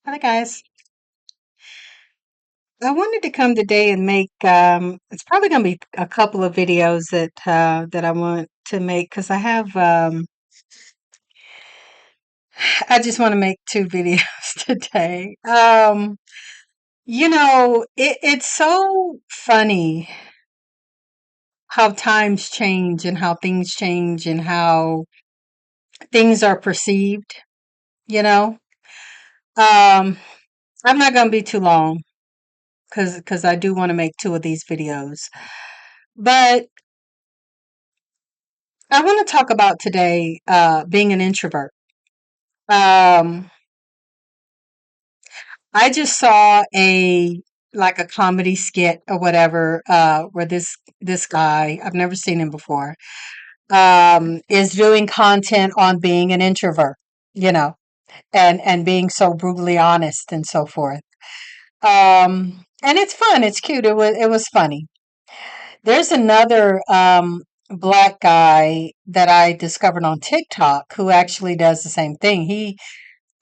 Hi guys. I wanted to come today and make it's probably going to be a couple of videos that I want to make because I just want to make two videos today. It's so funny how times change and how things change and how things are perceived, you know. Um I'm not going to be too long because I do want to make two of these videos. But I want to talk about today being an introvert. Um, I just saw a comedy skit or whatever where this guy, I've never seen him before, is doing content on being an introvert, you know, and being so brutally honest and so forth. And it's fun, it's cute. It was funny. There's another black guy that I discovered on TikTok who actually does the same thing. He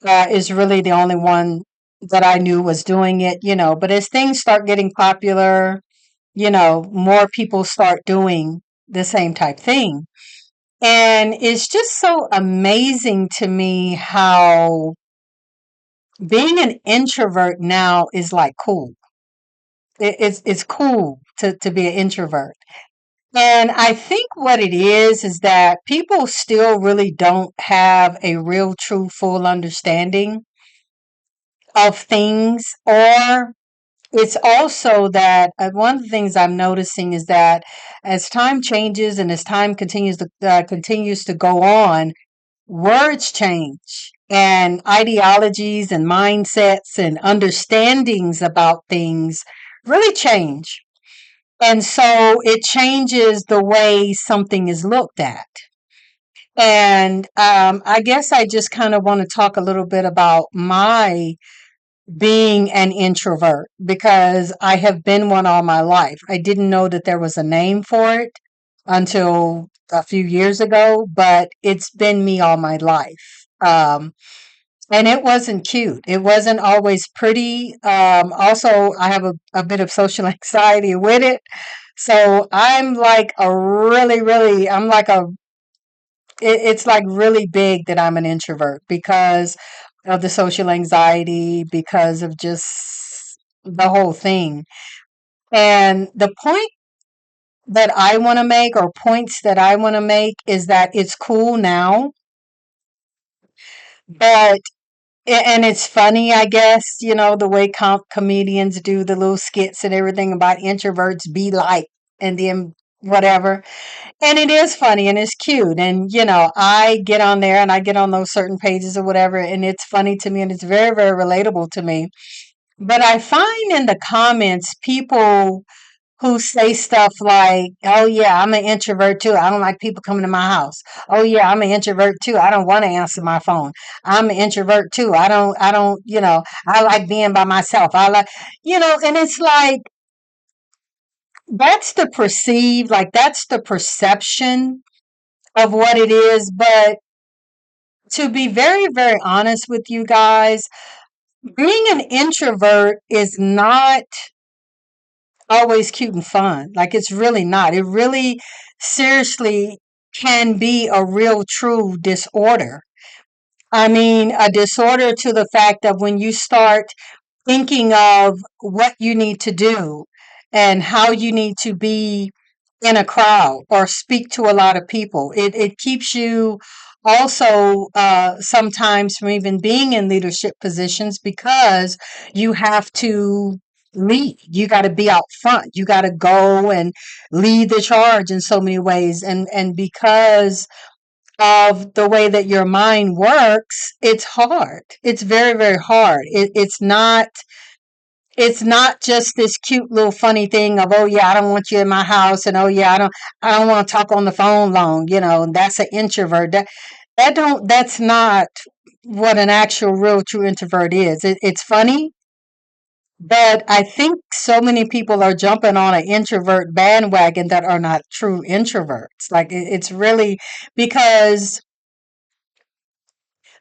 is really the only one that I knew was doing it, But as things start getting popular, more people start doing the same type thing. And it's just so amazing to me how being an introvert now is like cool. It's cool to be an introvert. And I think what it is that people still really don't have a real, true, full understanding of things, or it's also that one of the things I'm noticing is that as time changes and as time continues to go on, words change and ideologies and mindsets and understandings about things really change. And so it changes the way something is looked at. And I guess I just kind of want to talk a little bit about my being an introvert because I have been one all my life. I didn't know that there was a name for it until a few years ago, but it's been me all my life. And it wasn't cute. It wasn't always pretty. Also, I have a bit of social anxiety with it. So I'm like I'm like it's like really big that I'm an introvert because of the social anxiety, because of just the whole thing. And the point that I want to make, or points that I want to make, is that it's cool now, but and it's funny, I guess, the way comedians do the little skits and everything about introverts be like, and then whatever. And it is funny and it's cute. And, I get on there and I get on those certain pages or whatever, and it's funny to me and it's very, very relatable to me. But I find in the comments people who say stuff like, "Oh yeah, I'm an introvert too. I don't like people coming to my house. Oh yeah, I'm an introvert too. I don't want to answer my phone. I'm an introvert too. I don't, I like being by myself. I like, and it's like that's the perception of what it is. But to be very, very honest with you guys, being an introvert is not always cute and fun. Like, it's really not. It really seriously can be a real true disorder. I mean, a disorder to the fact of when you start thinking of what you need to do and how you need to be in a crowd or speak to a lot of people. It keeps you also sometimes from even being in leadership positions because you have to lead. You got to be out front. You got to go and lead the charge in so many ways. And because of the way that your mind works, it's hard. It's very, very hard. It's not just this cute little funny thing of, oh yeah, I don't want you in my house, and oh yeah, I don't want to talk on the phone long, and that's an introvert. That's not what an actual real true introvert is. It's funny, but I think so many people are jumping on an introvert bandwagon that are not true introverts. Like, it's really because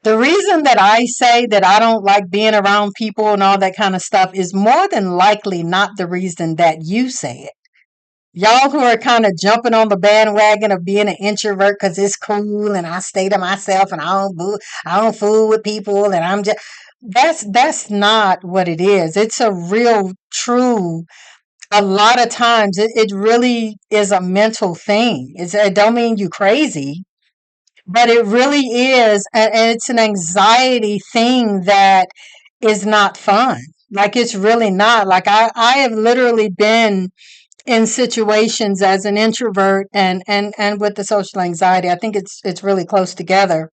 The reason that I say that I don't like being around people and all that kind of stuff is more than likely not the reason that you say it. Y'all who are kind of jumping on the bandwagon of being an introvert because it's cool and I stay to myself and I don't fool with people and I'm just that's not what it is. It's a real true a lot of times it really is a mental thing. It don't mean you crazy, but it really is, and it's an anxiety thing that is not fun. Like it's really not. Like I have literally been in situations as an introvert and with the social anxiety. I think it's really close together.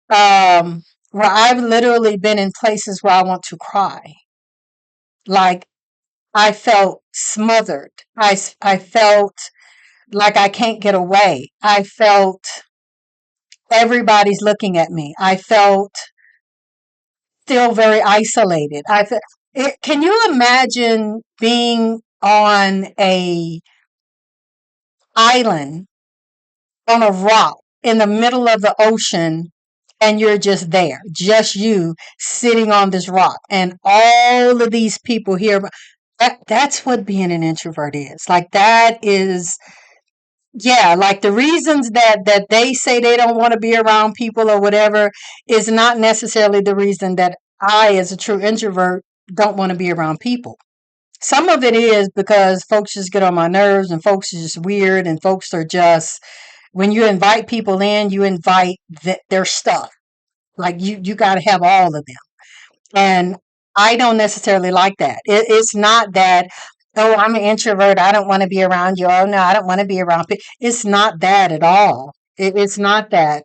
Where I've literally been in places where I want to cry. Like I felt smothered. I felt like I can't get away. I felt everybody's looking at me. I felt still very isolated. Can you imagine being on a island on a rock in the middle of the ocean and you're just there, just you sitting on this rock and all of these people here. That's what being an introvert is. Like that is yeah, like the reasons that they say they don't want to be around people or whatever is not necessarily the reason that I as a true introvert don't want to be around people. Some of it is because folks just get on my nerves and folks are just weird and folks are just when you invite people in, you invite their stuff. Like you got to have all of them. And I don't necessarily like that. It's not that, oh, I'm an introvert. I don't want to be around you. Oh, no, I don't want to be around people. It's not that at all. It's not that.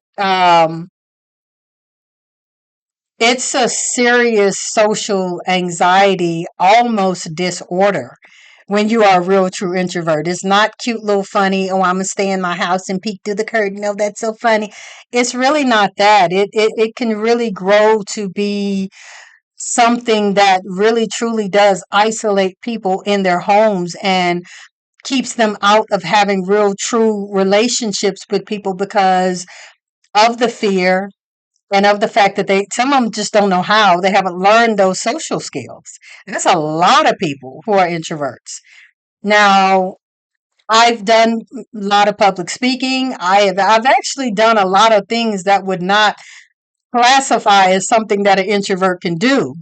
It's a serious social anxiety, almost disorder when you are a real true introvert. It's not cute little funny, oh, I'm gonna stay in my house and peek through the curtain. Oh, that's so funny. It's really not that. It can really grow to be something that really truly does isolate people in their homes and keeps them out of having real true relationships with people because of the fear and of the fact that some of them just don't know how they haven't learned those social skills. There's a lot of people who are introverts. Now, I've done a lot of public speaking. I've actually done a lot of things that would not classify as something that an introvert can do.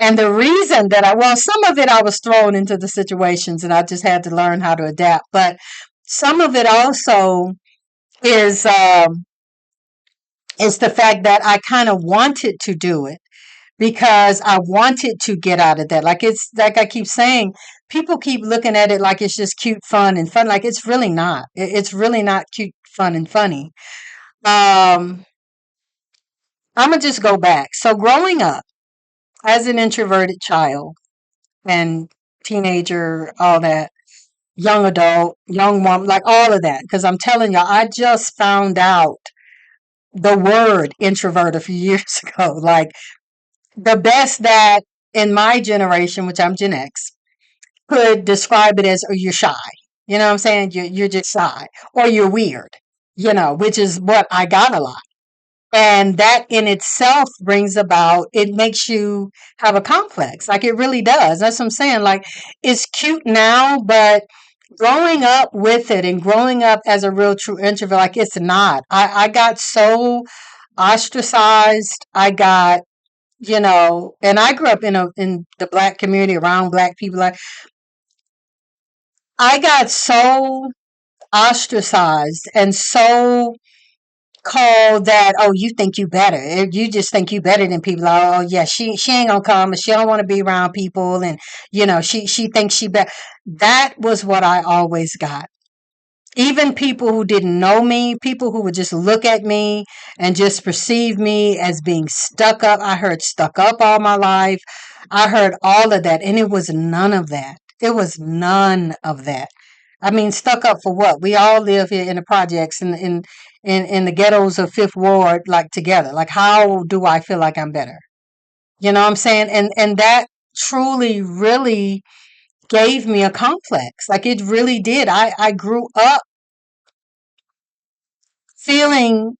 And the reason that well, some of it I was thrown into the situations and I just had to learn how to adapt. But some of it also is is the fact that I kind of wanted to do it because I wanted to get out of that. Like it's like I keep saying, people keep looking at it like it's just cute, fun, and fun. Like it's really not. It's really not cute, fun, and funny. Um, I'm gonna just go back. So growing up as an introverted child and teenager, all that, young adult, young woman, like all of that. Because I'm telling you, I just found out the word introvert a few years ago. Like the best that in my generation, which I'm Gen X, could describe it as, oh, you're shy. You know what I'm saying? You're just shy or you're weird, which is what I got a lot. And that in itself brings about, it makes you have a complex. Like it really does. That's what I'm saying. Like it's cute now, but growing up with it and growing up as a real true introvert, like it's not. I got so ostracized. I got, and I grew up in the black community around black people. Like I got so ostracized and so called that, oh, you think you better. You just think you better than people. Oh yeah, she ain't gonna come and she don't want to be around people and she thinks she better. That was what I always got. Even people who didn't know me, people who would just look at me and just perceive me as being stuck up. I heard stuck up all my life. I heard all of that, and it was none of that. It was none of that. I mean, stuck up for what? We all live here in the projects in the ghettos of Fifth Ward, like together. Like, how do I feel like I'm better? You know what I'm saying? And that truly, really gave me a complex. Like it really did. I grew up feeling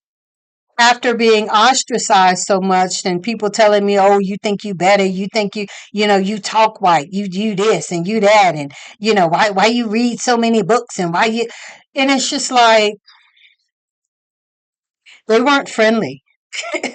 after being ostracized so much and people telling me, oh, you think you better, you think you talk white, you this and you that, and why you read so many books, and why you and it's just like they weren't friendly.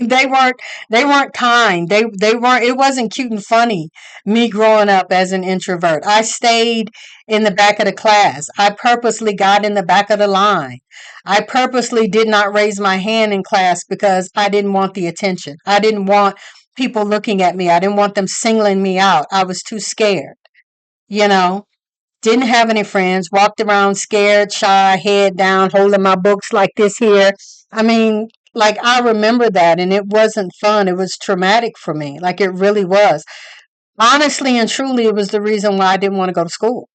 they weren't they weren't kind. They weren't it wasn't cute and funny me growing up as an introvert. I stayed in the back of the class. I purposely got in the back of the line. I purposely did not raise my hand in class because I didn't want the attention. I didn't want people looking at me. I didn't want them singling me out. I was too scared, you know. Didn't have any friends, walked around scared, shy, head down, holding my books like this here. I mean, like I remember that and it wasn't fun. It was traumatic for me. Like it really was. Honestly and truly, it was the reason why I didn't want to go to school.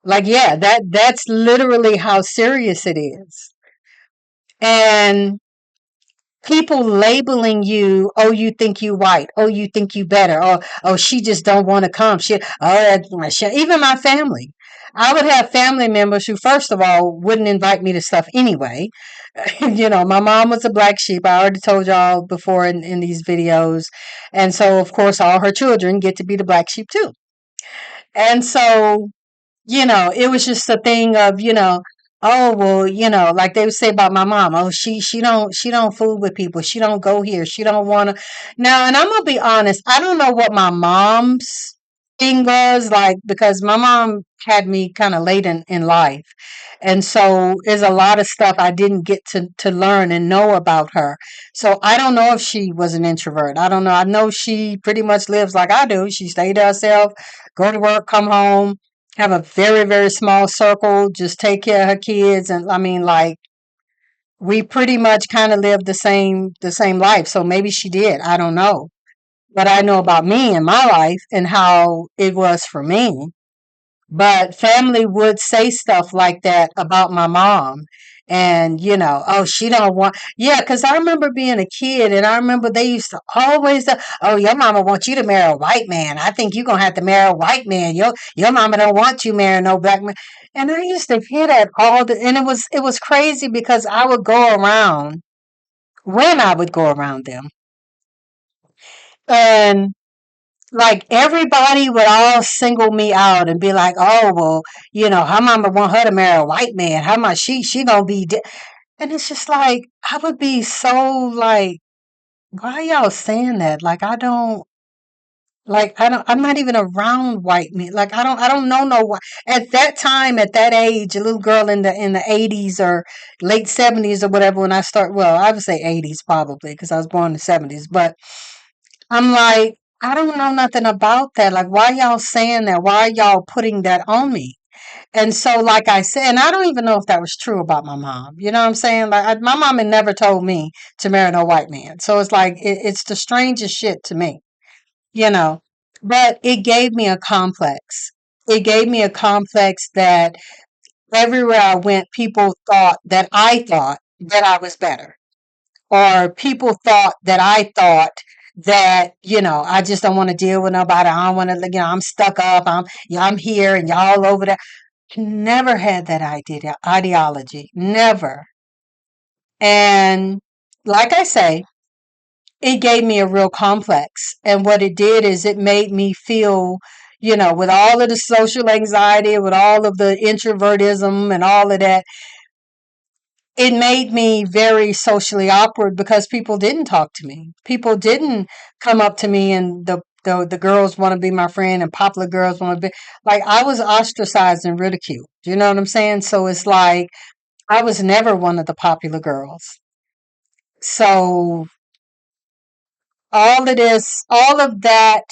Like, yeah, that's literally how serious it is. And people labeling you, oh, you think you white, oh, you think you better, oh, she just don't want to come, even my family. I would have family members who, first of all, wouldn't invite me to stuff anyway. My mom was a black sheep. I already told y'all before in these videos. And so, of course, all her children get to be the black sheep too. And so it was just a thing of, oh well, like they would say about my mom, oh she don't fool with people, she don't go here, she don't want to. Now, and I'm gonna be honest, I don't know what my mom's thing was like because my mom had me kind of late in life, and so there's a lot of stuff I didn't get to learn and know about her. So I don't know if she was an introvert. I don't know. I know she pretty much lives like I do. She stayed to herself, go to work, come home, have a very, very small circle, just take care of her kids. And I mean, like, we pretty much kind of lived the same life. So maybe she did. I don't know. But I know about me and my life and how it was for me. But family would say stuff like that about my mom. And, oh, she don't want, yeah, because I remember being a kid and I remember they used to always, oh, your mama wants you to marry a white man. I think you're going to have to marry a white man. Your mama don't want you marrying no black man. And I used to hear that and it was crazy because I would go around when I would go around them. And like everybody would all single me out and be like, "Oh well, her mama want her to marry a white man. How much she gonna be?" And it's just like I would be so like, "Why y'all saying that?" Like I'm not even around white men. Like I don't know no white. At that time, at that age, a little girl in the 80s or late 70s or whatever. When I start, well, I would say 80s probably because I was born in the 70s, but. I'm like, I don't know nothing about that. Like, why y'all saying that? Why y'all putting that on me? And so, like I said, and I don't even know if that was true about my mom. You know what I'm saying? Like, my mom had never told me to marry no white man. So it's like, it's the strangest shit to me, you know? But it gave me a complex. It gave me a complex that everywhere I went, people thought that I was better, or people thought that I just don't want to deal with nobody. I don't want to, I'm stuck up. I'm here and y'all over there. Never had that ideology, never. And like I say, it gave me a real complex. And what it did is it made me feel, with all of the social anxiety, with all of the introvertism and all of that, it made me very socially awkward because people didn't talk to me. People didn't come up to me and the girls want to be my friend and popular girls want to be like I was ostracized and ridiculed. You know what I'm saying? So it's like I was never one of the popular girls. So all of that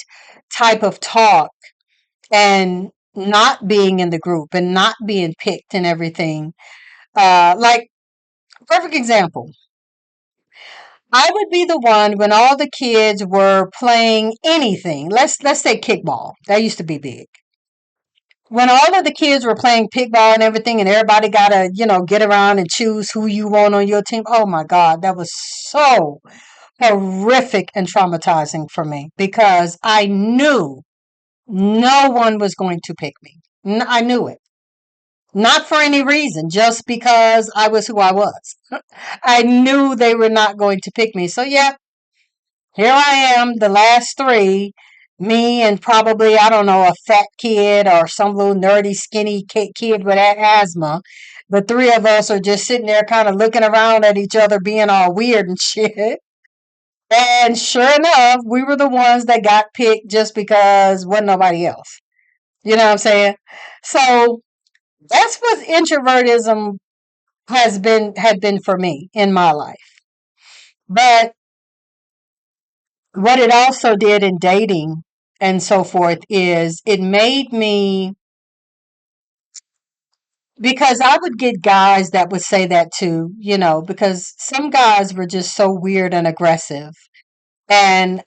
type of talk and not being in the group and not being picked and everything. Like perfect example. I would be the one when all the kids were playing anything. Let's say kickball. That used to be big. When all of the kids were playing kickball and everything, and everybody got to get around and choose who you want on your team. Oh my God, that was so horrific and traumatizing for me because I knew no one was going to pick me. I knew it. Not for any reason, just because I was who I was. I knew they were not going to pick me. So, yeah, here I am, the last three. Me and probably, I don't know, a fat kid or some little nerdy, skinny kid with asthma. The three of us are just sitting there kind of looking around at each other, being all weird and shit. And sure enough, we were the ones that got picked just because wasn't nobody else. You know what I'm saying? So that's what introvertism had been for me in my life. But what it also did in dating and so forth is it made me, because I would get guys that would say that too, because some guys were just so weird and aggressive. And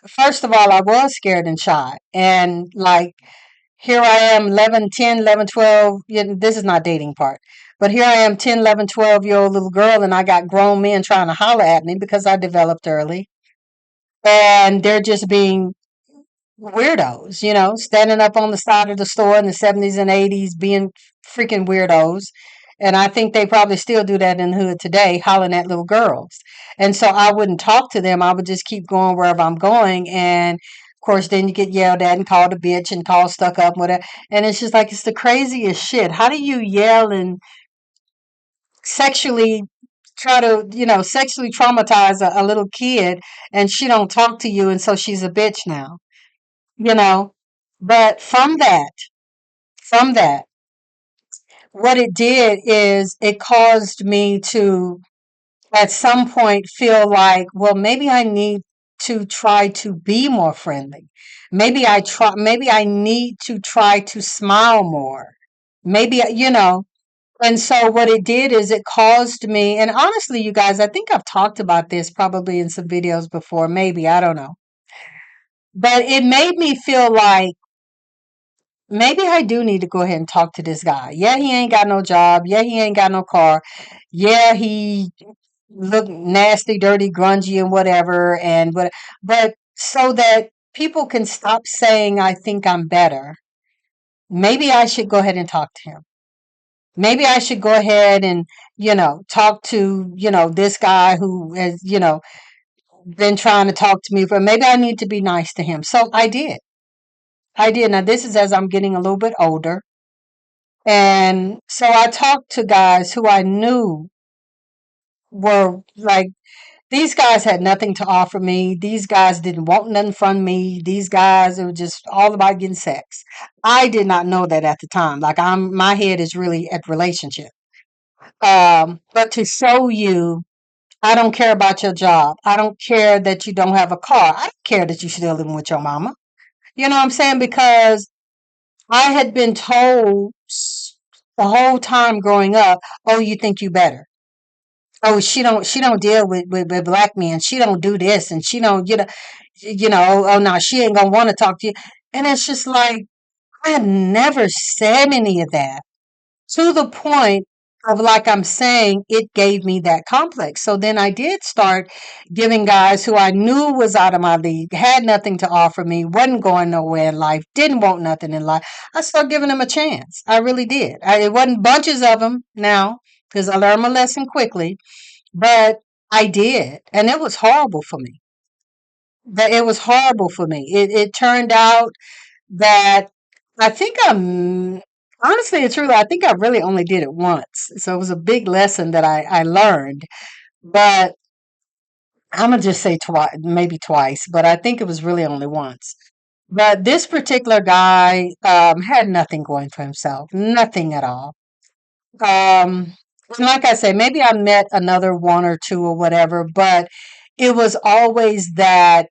first of all, I was scared and shy. And like, here I am, 11, 10, 11, 12. This is not dating part. But here I am, 10, 11, 12 year old little girl, and I got grown men trying to holler at me because I developed early. And they're just being weirdos, standing up on the side of the store in the 70s and 80s being freaking weirdos. And I think they probably still do that in the hood today, hollering at little girls. And so I wouldn't talk to them. I would just keep going wherever I'm going. And of course, then you get yelled at and called a bitch and called stuck up and whatever. And it's just like, it's the craziest shit. How do you yell and sexually try to, sexually traumatize a little kid and she don't talk to you and so she's a bitch now? you know but from that what it did is it caused me to at some point feel like, well, maybe I need to try to be more friendly. Maybe I need to try to smile more. Maybe. And so what it did is it caused me, and honestly, you guys, I think I've talked about this probably in some videos before, maybe, I don't know, but it made me feel like maybe I do need to go ahead and talk to this guy. Yeah, he ain't got no job. Yeah, he ain't got no car. Yeah, he look nasty, dirty, grungy, and whatever. But so that people can stop saying I think I'm better. Maybe I should go ahead and talk to him. Maybe I should go ahead and talk to this guy who has been trying to talk to me for. Maybe I need to be nice to him. So I did. I did. Now this is as I'm getting a little bit older. And so I talked to guys who I knew were like, these guys had nothing to offer me. These guys didn't want nothing from me. These guys, it was just all about getting sex. I did not know that at the time. Like my head is really at relationship. But to show you, I don't care about your job. I don't care that you don't have a car. I don't care that you still living with your mama. You know what I'm saying? Because I had been told the whole time growing up, oh, you think you better. Oh, she don't deal with black men. She don't do this and she don't, oh no, she ain't gonna want to talk to you. And it's just like, I had never said any of that to the point of, like I'm saying, it gave me that complex. So then I did start giving guys who I knew was out of my league, had nothing to offer me, wasn't going nowhere in life, didn't want nothing in life. I started giving them a chance. I really did. It wasn't bunches of them now because I learned my lesson quickly, but I did. And it was horrible for me. It was horrible for me. It turned out that I think honestly and truly, I think I really only did it once. So it was a big lesson that I learned. But I'm gonna just say twice, maybe twice, but I think it was really only once. But this particular guy had nothing going for himself, nothing at all. And like I say, maybe I met another one or two or whatever, but it was always that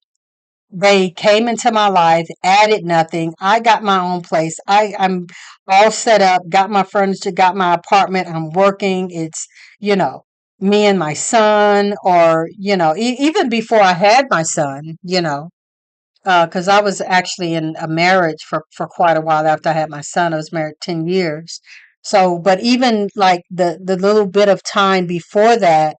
they came into my life, added nothing. I got my own place. I'm all set up, got my furniture, got my apartment. I'm working. It's, you know, me and my son, or, even before I had my son, because I was actually in a marriage for quite a while after I had my son. I was married 10 years. So, but even like the little bit of time before that,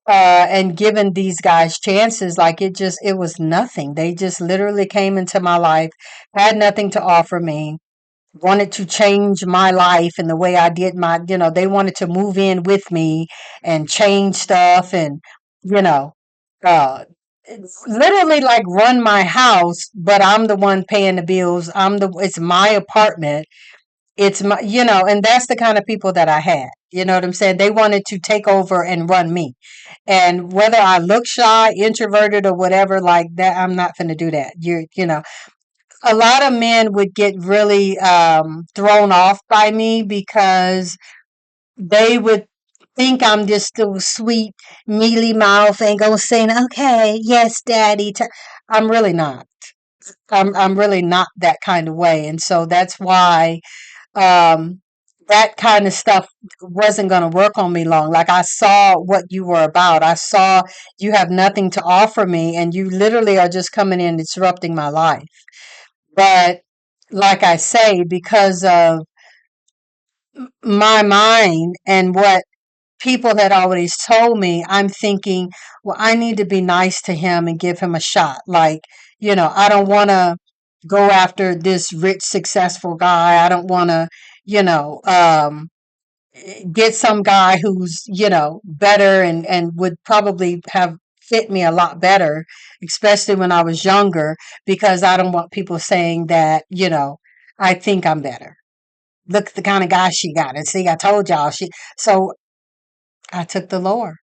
and given these guys chances, like it was nothing. They just literally came into my life, had nothing to offer me. wanted to change my life and the way I did my, they wanted to move in with me and change stuff and, you know, uh, literally like run my house, but I'm the one paying the bills. It's my apartment. It's my, and that's the kind of people that I had. You know what I'm saying? They wanted to take over and run me. And whether I look shy, introverted, or whatever like that, I'm not going to do that. A lot of men would get really thrown off by me because they would think I'm just a sweet, mealy mouth and go saying, "Okay, yes, daddy." I'm really not. I'm really not that kind of way, and so that's why um, that kind of stuff wasn't going to work on me long. Like I saw what you were about. I saw you have nothing to offer me, and you literally are just coming in disrupting my life. But like I say, because of my mind and what people had always told me, I'm thinking, well, I need to be nice to him and give him a shot. Like, I don't want to go after this rich, successful guy. I don't want to, you know, um, get some guy who's, better and would probably have fit me a lot better, especially when I was younger, because I don't want people saying that, I think I'm better. Look at the kind of guy she got. And see, I told y'all so I took the lower.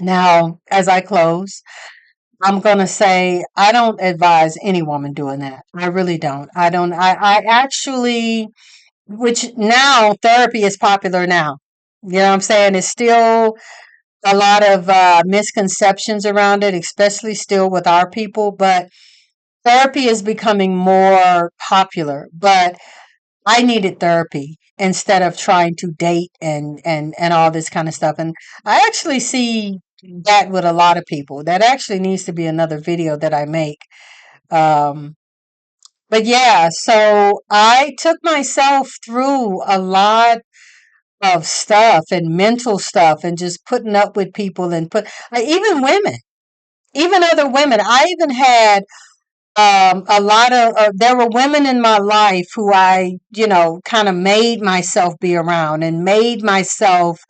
Now, as I close, I'm going to say I don't advise any woman doing that. I really don't. I don't. I actually, which now therapy is popular now. You know what I'm saying? It's still a lot of misconceptions around it, especially still with our people, but therapy is becoming more popular. But I needed therapy instead of trying to date and all this kind of stuff. And I actually see that with a lot of people. That actually needs to be another video that I make. Um, but yeah, so I took myself through a lot of stuff and mental stuff and just putting up with people and even women, even other women. I even had a lot of there were women in my life who I, kind of made myself be around and made myself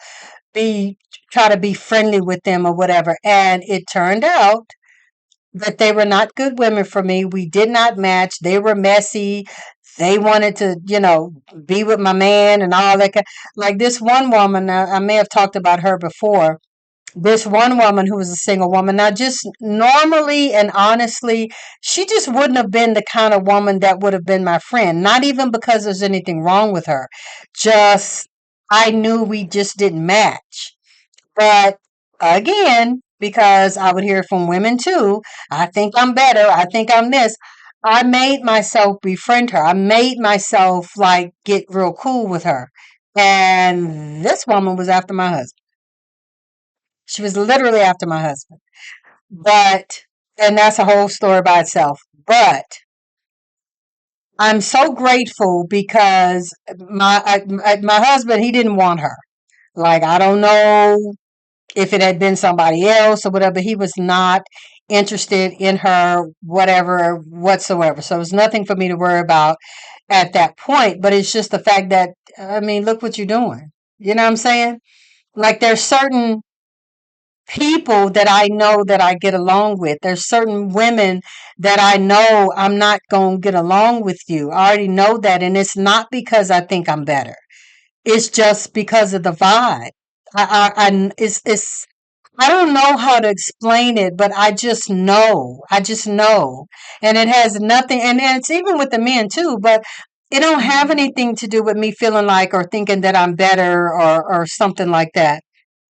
be try to be friendly with them or whatever. And it turned out that they were not good women for me. We did not match. They were messy. They wanted to, be with my man and all that. Like this one woman, I may have talked about her before, this one woman who was a single woman. Now, just normally and honestly, she just wouldn't have been the kind of woman that would have been my friend. Not even because there's anything wrong with her. Just, I knew we just didn't match. But again, because I would hear from women too, I think I'm better. I think I'm this. I made myself befriend her. I made myself like get real cool with her. And this woman was after my husband. She was literally after my husband. But, and that's a whole story by itself. But I'm so grateful because my husband, he didn't want her. Like, I don't know if it had been somebody else or whatever, he was not interested in her, whatever, whatsoever. So it was nothing for me to worry about at that point. But it's just the fact that, I mean, look what you're doing. You know what I'm saying? Like, there's certain people that I know that I get along with. There's certain women that I know I'm not going to get along with you. I already know that. And it's not because I think I'm better. It's just because of the vibe. It's, I don't know how to explain it, but I just know. I just know. And it has nothing, and it's even with the men too, but it don't have anything to do with me feeling like or thinking that I'm better or something like that.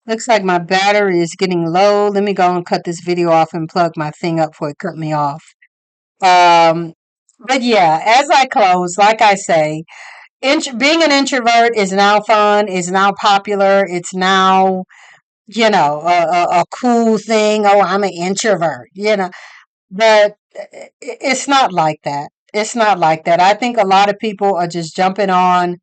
Looks like my battery is getting low. Let me go and cut this video off and plug my thing up before it cut me off. Um, but yeah, as I close, like I say, being an introvert is now fun, is now popular, it's now, a cool thing. Oh, I'm an introvert, but it's not like that. It's not like that. I think a lot of people are just jumping on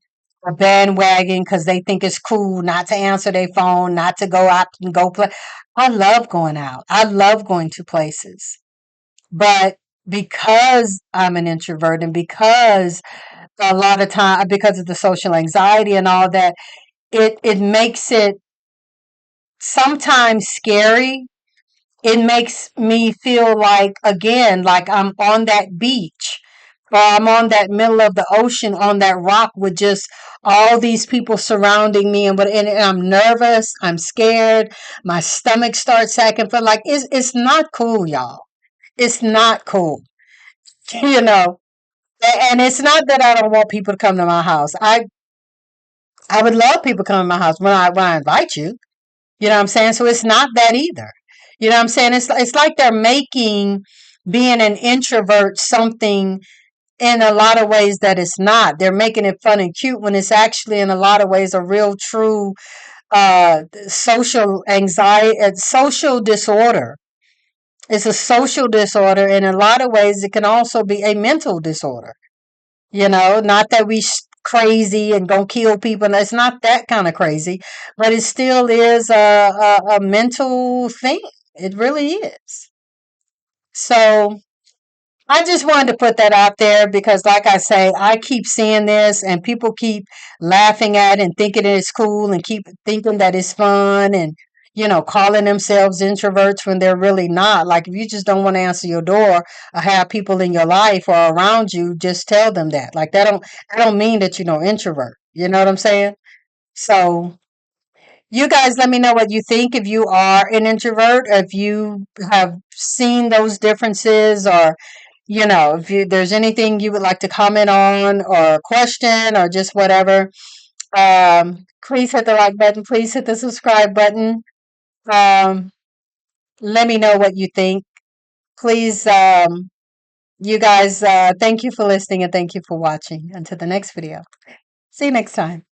a bandwagon because they think it's cool not to answer their phone, not to go out and go play. I love going out. I love going to places. But because I'm an introvert and because a lot of time because of the social anxiety and all that, it makes it sometimes scary. It makes me feel like, again, like I'm on that beach or I'm on that middle of the ocean on that rock with just all these people surrounding me, and I'm nervous, I'm scared, my stomach starts sacking, but like it's not cool, y'all. It's not cool. You know. And it's not that I don't want people to come to my house. I would love people coming to my house when I invite you. You know what I'm saying? So it's not that either. You know what I'm saying? It's like they're making being an introvert something in a lot of ways that it's not. They're making it fun and cute when it's actually in a lot of ways a real true social anxiety, social disorder. It's a social disorder. In a lot of ways it can also be a mental disorder. Not that crazy and gonna kill people. It's not that kind of crazy, but it still is a mental thing. It really is. So I just wanted to put that out there because, like I say, I keep seeing this and people keep laughing at it and thinking it's cool and keep thinking that it's fun and, calling themselves introverts when they're really not. Like, if you just don't want to answer your door or have people in your life or around you, just tell them that. Like, that don't mean that you're no introvert. You know what I'm saying? So, you guys let me know what you think if you are an introvert, if you have seen those differences or if there's anything you would like to comment on or question or just whatever, please hit the like button. Please hit the subscribe button. Um, let me know what you think. Please, you guys, thank you for listening and thank you for watching. Until the next video. See you next time.